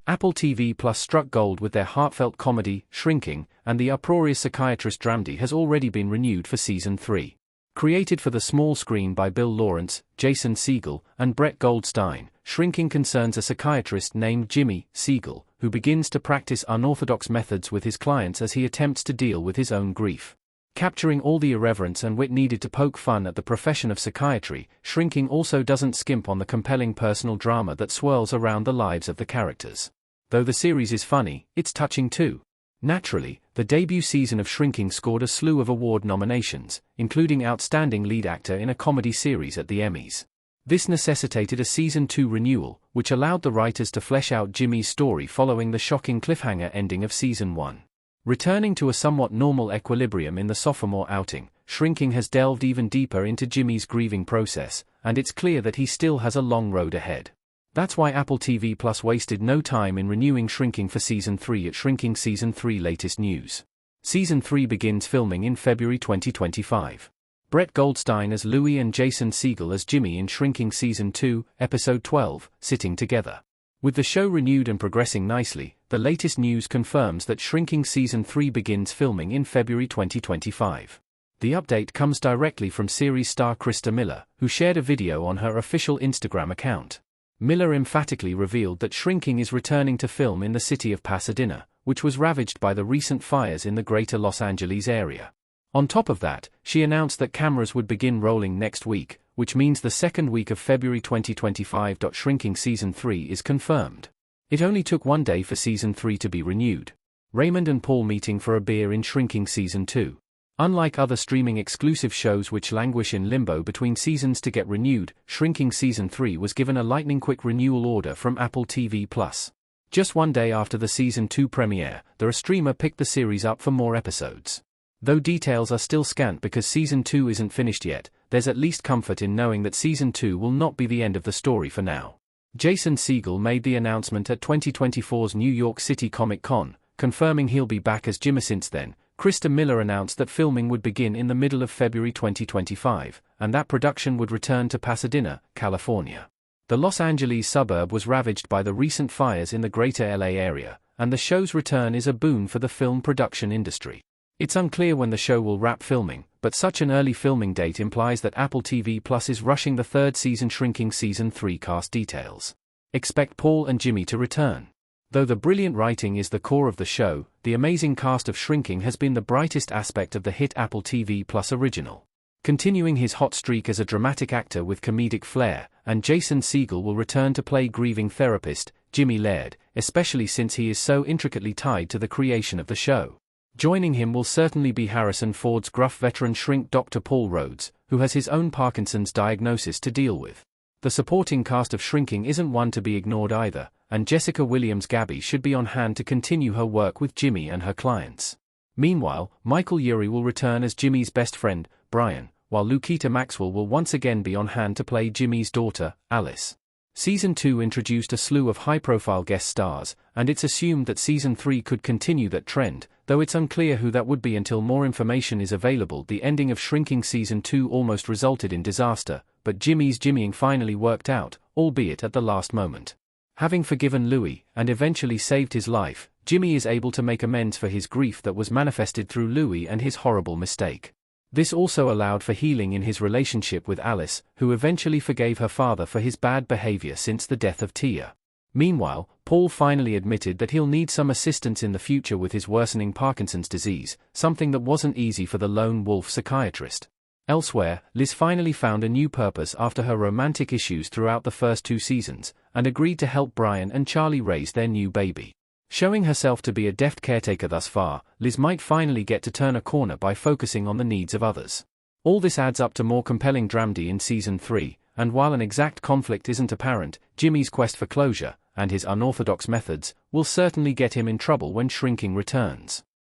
Apple TV Plus struck gold with their heartfelt comedy, Shrinking, and the uproarious psychiatrist dramedy has already been renewed for Season 3. Created for the small screen by Bill Lawrence, Jason Segel, and Brett Goldstein, Shrinking concerns a psychiatrist named Jimmy Segel, who begins to practice unorthodox methods with his clients as he attempts to deal with his own grief. Capturing all the irreverence and wit needed to poke fun at the profession of psychiatry, Shrinking also doesn't skimp on the compelling personal drama that swirls around the lives of the characters. Though the series is funny, it's touching too. Naturally, the debut season of Shrinking scored a slew of award nominations, including Outstanding Lead Actor in a Comedy Series at the Emmys. This necessitated a Season 2 renewal, which allowed the writers to flesh out Jimmy's story following the shocking cliffhanger ending of Season 1. Returning to a somewhat normal equilibrium in the sophomore outing, Shrinking has delved even deeper into Jimmy's grieving process, and it's clear that he still has a long road ahead. That's why Apple TV Plus wasted no time in renewing Shrinking for Season 3 at Shrinking Season 3 latest news. Season 3 begins filming in February 2025. Brett Goldstein as Louie and Jason Segel as Jimmy in Shrinking Season 2, Episode 12, sitting together. With the show renewed and progressing nicely, the latest news confirms that Shrinking Season 3 begins filming in February 2025. The update comes directly from series star Krista Miller, who shared a video on her official Instagram account. Miller emphatically revealed that Shrinking is returning to film in the city of Pasadena, which was ravaged by the recent fires in the greater Los Angeles area. On top of that, she announced that cameras would begin rolling next week, which means the second week of February 2025. Shrinking Season 3 is confirmed. It only took one day for Season 3 to be renewed. Raymond and Paul meeting for a beer in Shrinking Season 2. Unlike other streaming exclusive shows which languish in limbo between seasons to get renewed, Shrinking Season 3 was given a lightning-quick renewal order from Apple TV+. Just one day after the Season 2 premiere, the streamer picked the series up for more episodes. Though details are still scant because Season 2 isn't finished yet, there's at least comfort in knowing that Season 2 will not be the end of the story for now. Jason Segel made the announcement at 2024's New York City Comic-Con, confirming he'll be back as Jimmy. Since then, Krista Miller announced that filming would begin in the middle of February 2025, and that production would return to Pasadena, California. The Los Angeles suburb was ravaged by the recent fires in the greater LA area, and the show's return is a boon for the film production industry. It's unclear when the show will wrap filming, but such an early filming date implies that Apple TV Plus is rushing the third season. Shrinking Season 3 cast details. Expect Paul and Jimmy to return. Though the brilliant writing is the core of the show, the amazing cast of Shrinking has been the brightest aspect of the hit Apple TV Plus original. Continuing his hot streak as a dramatic actor with comedic flair, and Jason Segel will return to play grieving therapist, Jimmy Laird, especially since he is so intricately tied to the creation of the show. Joining him will certainly be Harrison Ford's gruff veteran shrink Dr. Paul Rhodes, who has his own Parkinson's diagnosis to deal with. The supporting cast of Shrinking isn't one to be ignored either, and Jessica Williams Gabby should be on hand to continue her work with Jimmy and her clients. Meanwhile, Michael Urie will return as Jimmy's best friend, Brian, while Lukita Maxwell will once again be on hand to play Jimmy's daughter, Alice. Season 2 introduced a slew of high-profile guest stars, and it's assumed that Season 3 could continue that trend, though it's unclear who that would be until more information is available. The ending of Shrinking Season 2 almost resulted in disaster, but Jimmy's jimmying finally worked out, albeit at the last moment. Having forgiven Louie, and eventually saved his life, Jimmy is able to make amends for his grief that was manifested through Louie and his horrible mistake. This also allowed for healing in his relationship with Alice, who eventually forgave her father for his bad behavior since the death of Tia. Meanwhile, Paul finally admitted that he'll need some assistance in the future with his worsening Parkinson's disease, something that wasn't easy for the lone wolf psychiatrist. Elsewhere, Liz finally found a new purpose after her romantic issues throughout the first 2 seasons, and agreed to help Brian and Charlie raise their new baby. Showing herself to be a deft caretaker thus far, Liz might finally get to turn a corner by focusing on the needs of others. All this adds up to more compelling dramedy in Season 3, and while an exact conflict isn't apparent, Jimmy's quest for closure, and his unorthodox methods, will certainly get him in trouble when Shrinking returns.